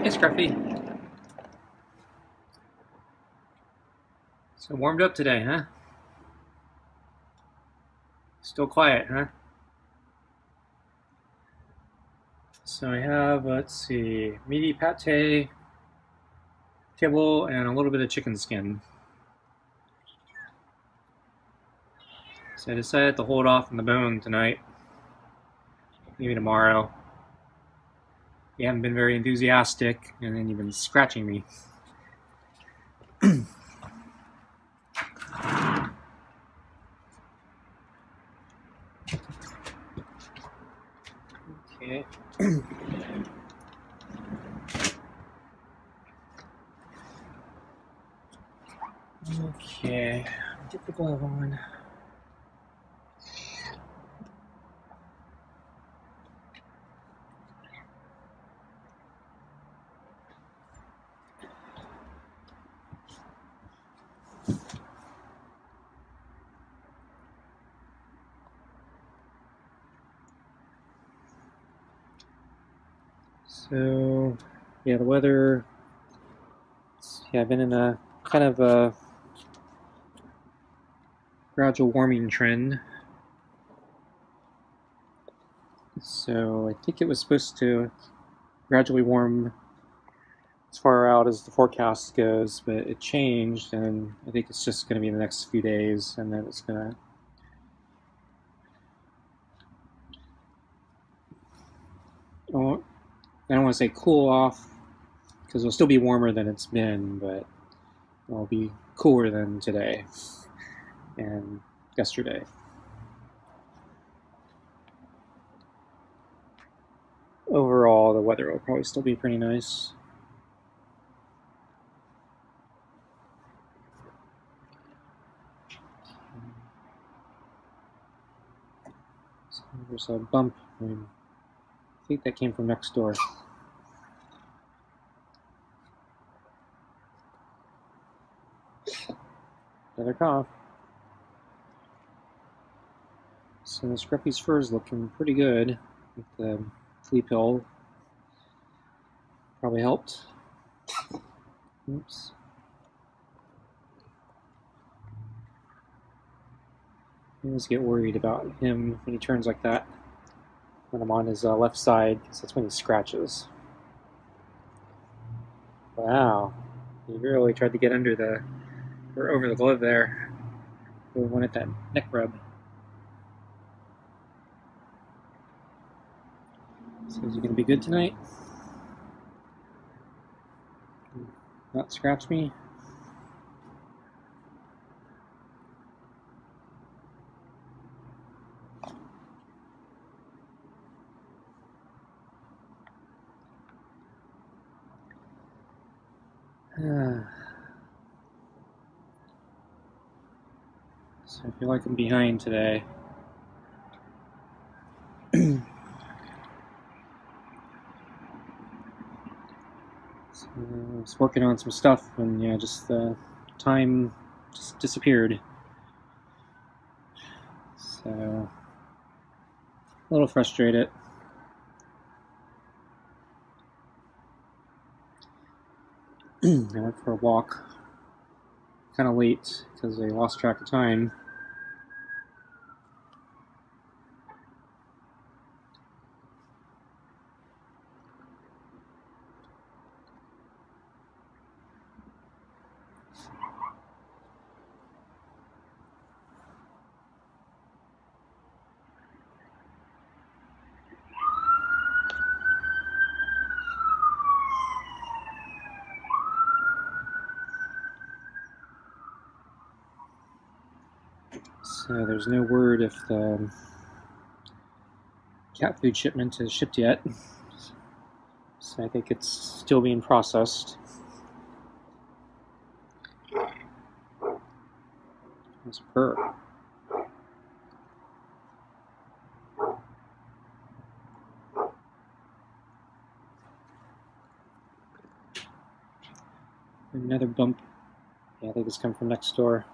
Hey, Scruffy. So warmed up today, huh? Still quiet, huh? So I have, let's see, meaty pate, kibble, and a little bit of chicken skin. So I decided to hold off on the bone tonight. Maybe tomorrow. You haven't been very enthusiastic, and then you've been scratching me. Okay. Okay. Get the glove on. So, yeah, the weather. Yeah, I've been in a kind of a gradual warming trend. So I think it was supposed to gradually warm as far out as the forecast goes, but it changed, and I think it's just going to be in the next few days, and then it's going to. Oh, I don't want to say cool off, because it'll still be warmer than it's been, but it'll be cooler than today and yesterday. Overall, the weather will probably still be pretty nice. So there's a bump. I think that came from next door. Another cough. So Scruffy's fur is looking pretty good with the flea pill. Probably helped. Oops. I always get worried about him when he turns like that. When I'm on his left side, because that's when he scratches. Wow. He really tried to get under the, or over the glove there. We wanted that neck rub. So is he going to be good tonight? Not scratch me? So I feel like I'm behind today. So I was working on some stuff, and yeah, just the time just disappeared. So a little frustrated. I went for a walk kind of late because I lost track of time. So there's no word if the cat food shipment is shipped yet. So I think it's still being processed. It's purr. Another bump. Yeah, I think it's come from next door.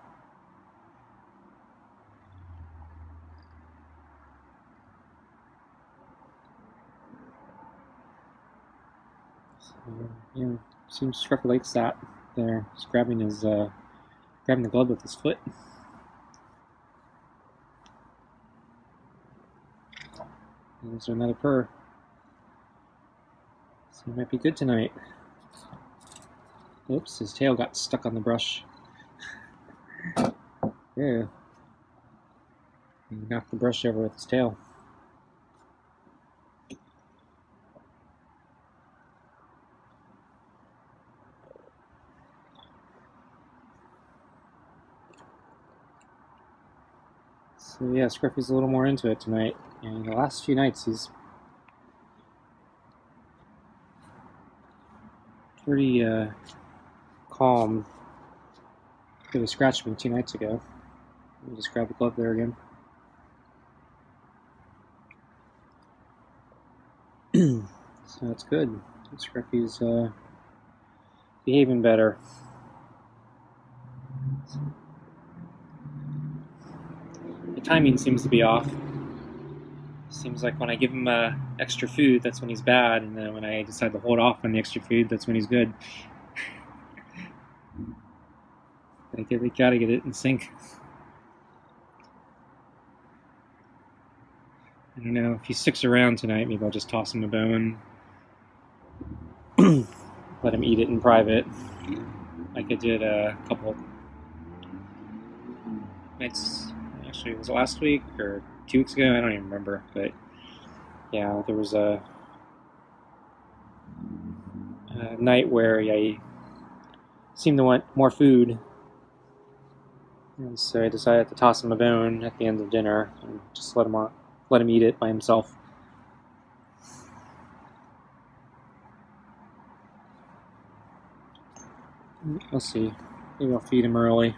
So, yeah, seems Scruffy likes that. There, he's grabbing the glove with his foot. There's another purr. So he might be good tonight. Oops, his tail got stuck on the brush. Yeah. He knocked the brush over with his tail. So yeah, Scruffy's a little more into it tonight. And the last few nights he's pretty calm. He was scratching me 2 nights ago. Let me just grab the glove there again. So that's good. Scruffy's behaving better. The timing seems to be off. Seems like when I give him extra food, that's when he's bad, and then when I decide to hold off on the extra food, that's when he's good. I gotta get it in sync. I don't know, if he sticks around tonight, maybe I'll just toss him a bone. Let him eat it in private, like I did a couple nights. Actually, was it last week or 2 weeks ago? I don't even remember, but yeah, there was a night where I seemed to want more food, and so I decided to toss him a bone at the end of dinner and just let him eat it by himself. We'll see. Maybe I'll feed him early.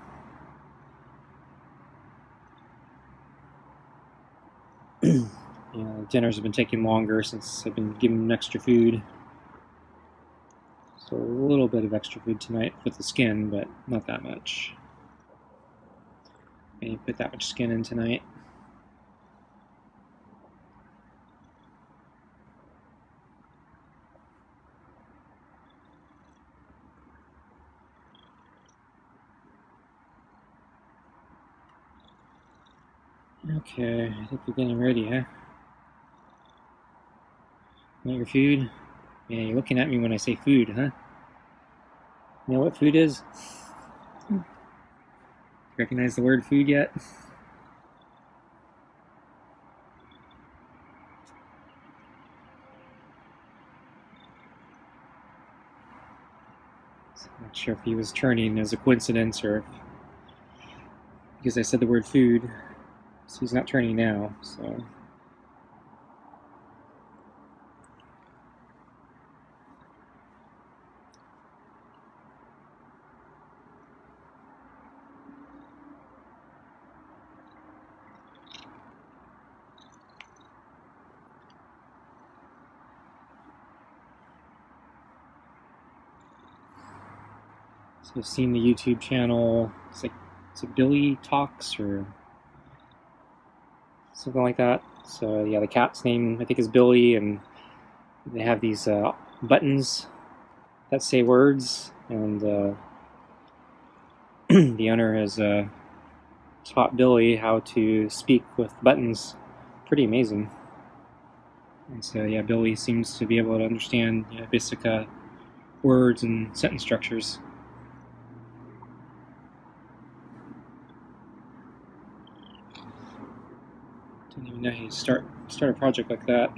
Dinners have been taking longer since I've been giving him extra food. So a little bit of extra food tonight with the skin, but not that much. I didn't put that much skin in tonight. Okay, I think we're getting ready, huh? Want your food? Yeah, you're looking at me when I say food, huh? You know what food is? Recognize the word food yet? I'm not sure if he was turning as a coincidence or because I said the word food. So he's not turning now, so. So I've seen the YouTube channel, it's like Billy Talks or something like that. So yeah, the cat's name I think is Billy, and they have these buttons that say words, and the owner has taught Billy how to speak with buttons. Pretty amazing. And so yeah, Billy seems to be able to understand basic words and sentence structures. Didn't even know he'd start a project like that.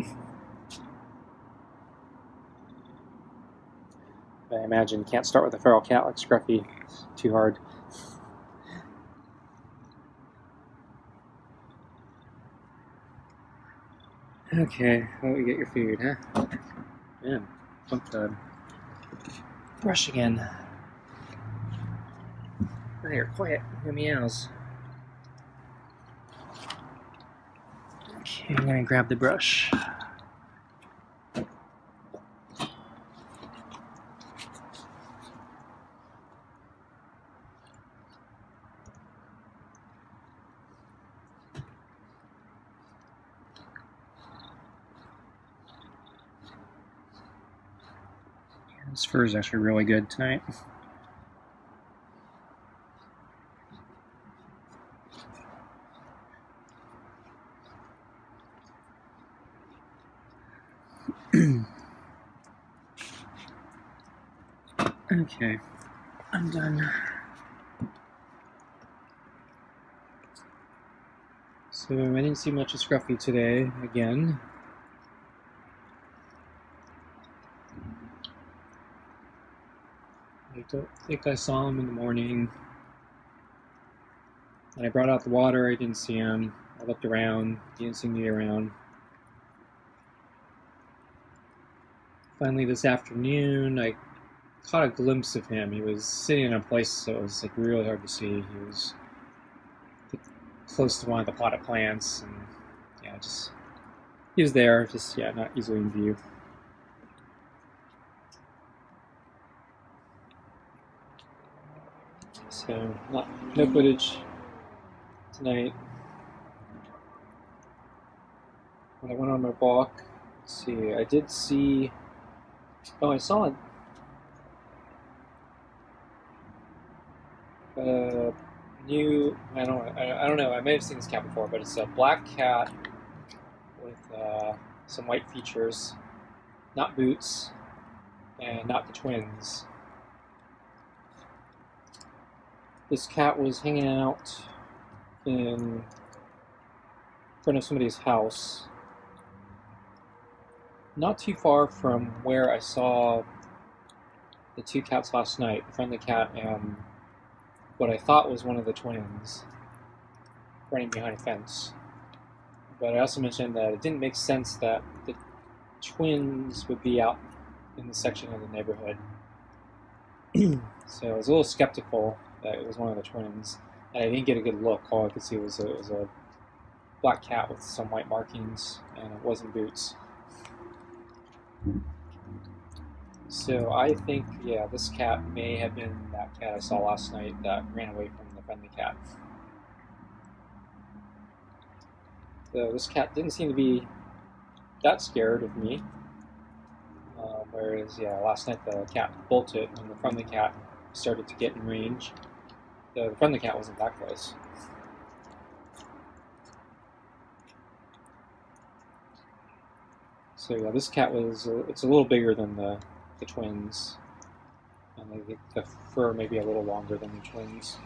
I imagine you can't start with a feral cat like Scruffy. It's too hard. Okay, how do we get your food, huh? Yeah, bump the brush again. Oh, you're quiet. No meows. Okay, I'm gonna grab the brush. This fur is actually really good tonight. Okay, I'm done. So I didn't see much of Scruffy today, again. I don't think I saw him in the morning. When I brought out the water, I didn't see him. I looked around, he didn't seem to be around. Finally this afternoon, I caught a glimpse of him. He was sitting in a place so it was like really hard to see. He was close to one of the potted plants, and yeah, just he was there, just yeah, not easily in view. So no footage tonight. When I went on my walk, let's see, I did see. Oh, I saw a new. I don't know. I may have seen this cat before, but it's a black cat with some white features, not boots, and not the twins. This cat was hanging out in front of somebody's house, not too far from where I saw the two cats last night, the friendly cat and what I thought was one of the twins running behind a fence. But I also mentioned that it didn't make sense that the twins would be out in the section of the neighborhood. So I was a little skeptical that it was one of the twins, and I didn't get a good look. All I could see was it was a black cat with some white markings, and it wasn't boots. So I think, yeah, this cat may have been that cat I saw last night that ran away from the friendly cat. So this cat didn't seem to be that scared of me, whereas, yeah, last night the cat bolted when the friendly cat started to get in range. The friendly cat wasn't that close. So yeah, this cat was, it's a little bigger than the twins. And I think the fur may be a little longer than the twins.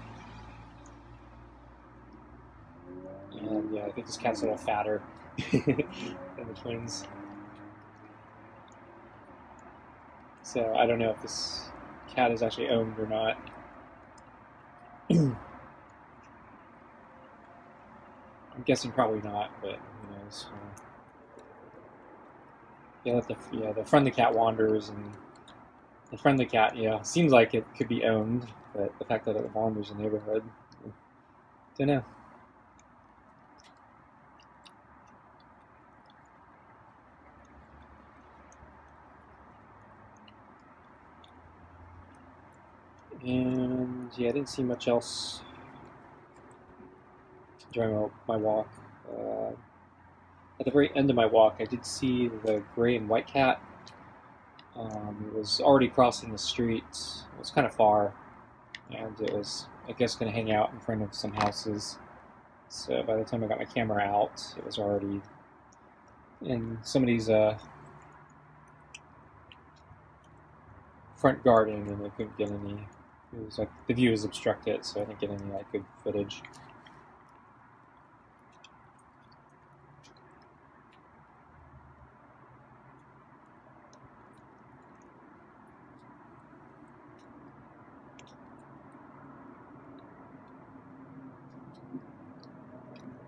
And yeah, I think this cat's a little fatter than the twins. So I don't know if this cat is actually owned or not. I'm guessing probably not, but who knows. Yeah, the friendly cat wanders, and the friendly cat, yeah, seems like it could be owned, but the fact that it wanders the neighborhood, don't know. And yeah, I didn't see much else during my walk. At the very end of my walk, I did see the gray and white cat. It was already crossing the street. It was kind of far, and it was, I guess, going to hang out in front of some houses. So by the time I got my camera out, it was already in somebody's front garden, and I couldn't get any. It was like the view was obstructed, so I didn't get any like good footage.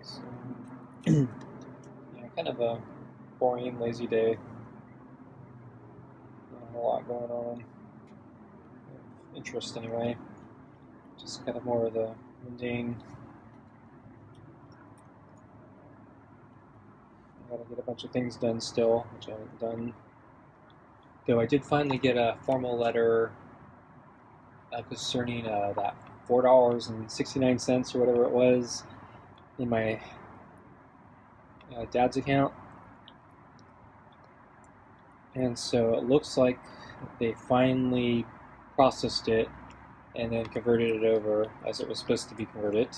So, yeah, kind of a boring, lazy day. Not a lot going on. Interest anyway. Just kind of more of the mundane. I gotta get a bunch of things done still, which I haven't done. Though I did finally get a formal letter concerning that $4.69 or whatever it was in my dad's account. And so it looks like they finally processed it and then converted it over as it was supposed to be converted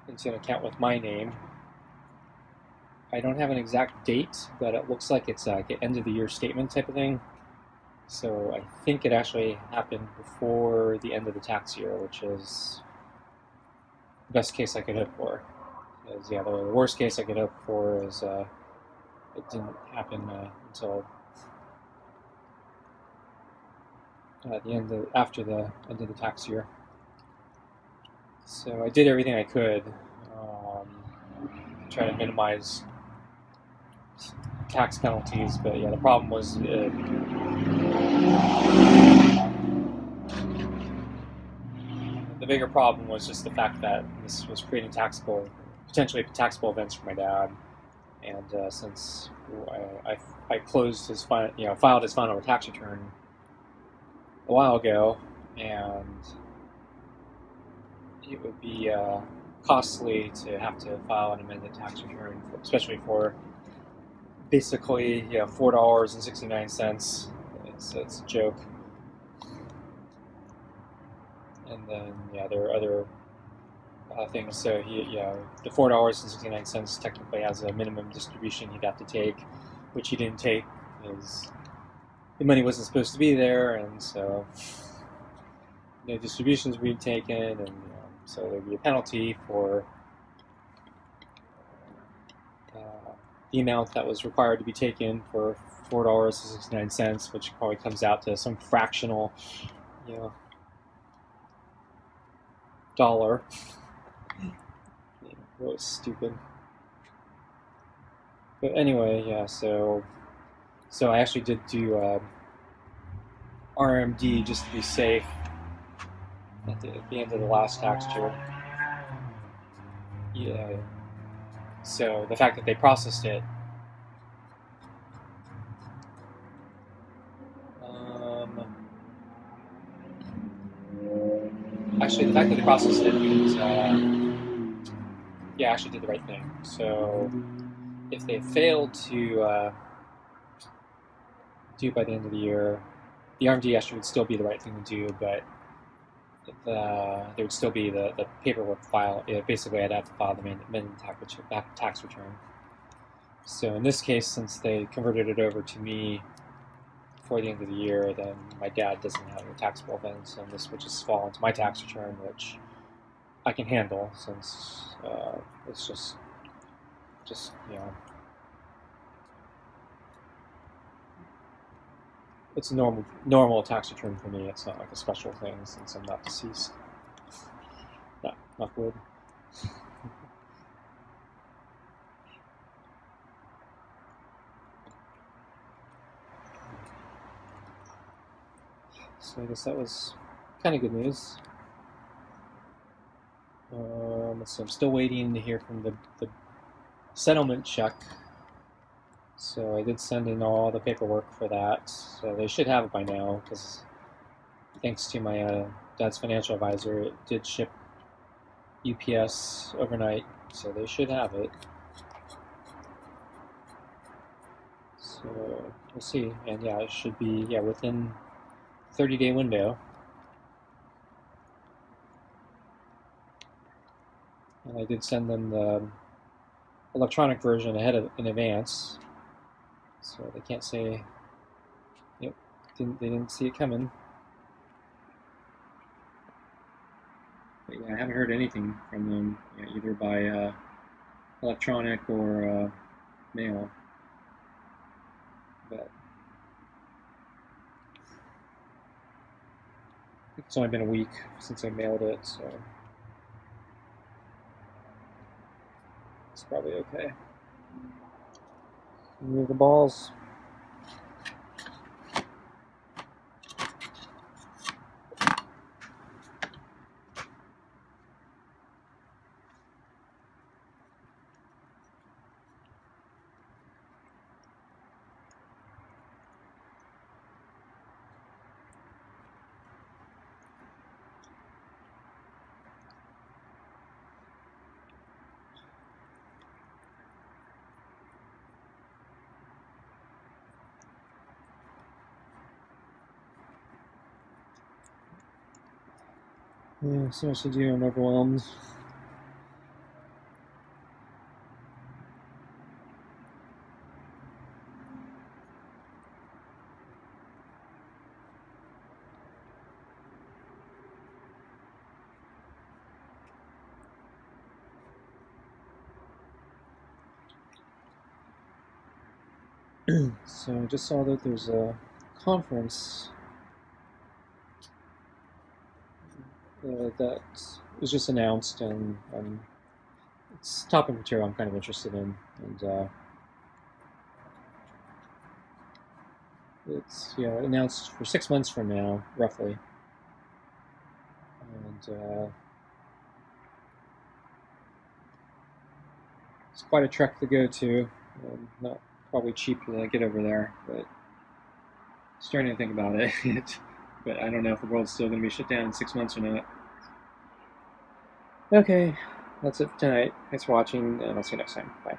into an account with my name. I don't have an exact date, but it looks like it's like an end of the year statement type of thing. So I think it actually happened before the end of the tax year, which is the best case I could hope for. Because, yeah, the worst case I could hope for is it didn't happen until after the end of the tax year. So I did everything I could to try to minimize tax penalties, but yeah, the problem was the bigger problem was just the fact that this was creating potentially taxable events for my dad, and since I closed his filed his final tax return a while ago, and it would be costly to have to file an amended tax return, especially for basically $4.69. It's a joke. And then there are other things. So the $4.69 technically has a minimum distribution he'd have to take, which he didn't take because the money wasn't supposed to be there, and so no distributions were being taken, and so there'd be a penalty for the amount that was required to be taken for $4.69, which probably comes out to some fractional, dollar. Really stupid. But anyway, so I actually did do RMD just to be safe at the end of the last tax year. Yeah. So the fact that they processed it, actually the fact that they processed it means, I actually did the right thing. So if they failed to do by the end of the year, the RMD actually would still be the right thing to do, but there would still be the paperwork file. Basically, I'd have to file the amended tax return. So in this case, since they converted it over to me before the end of the year, then my dad doesn't have any taxable events, and this would just fall into my tax return, which I can handle since it's just it's a normal tax return for me. It's not like a special thing since I'm not deceased. Not good. So I guess that was kind of good news. So I'm still waiting to hear from the settlement check. So I did send in all the paperwork for that. So they should have it by now, because thanks to my dad's financial advisor, it did ship UPS overnight, so they should have it. So we'll see. And it should be within 30-day window. And I did send them the electronic version in advance, so they can't say they didn't see it coming. But I haven't heard anything from them either by electronic or mail. But it's only been a week since I mailed it, so it's probably okay. Move the balls. Yeah, so much to do. I'm overwhelmed. So I just saw that there's a conference that was just announced, and it's topic material I'm kind of interested in, and it's announced for 6 months from now, roughly, and it's quite a trek to go to. Not probably cheap to get over there, but starting to think about it. But I don't know if the world's still going to be shut down in 6 months or not. Okay, that's it for tonight. Thanks for watching, and I'll see you next time. Bye.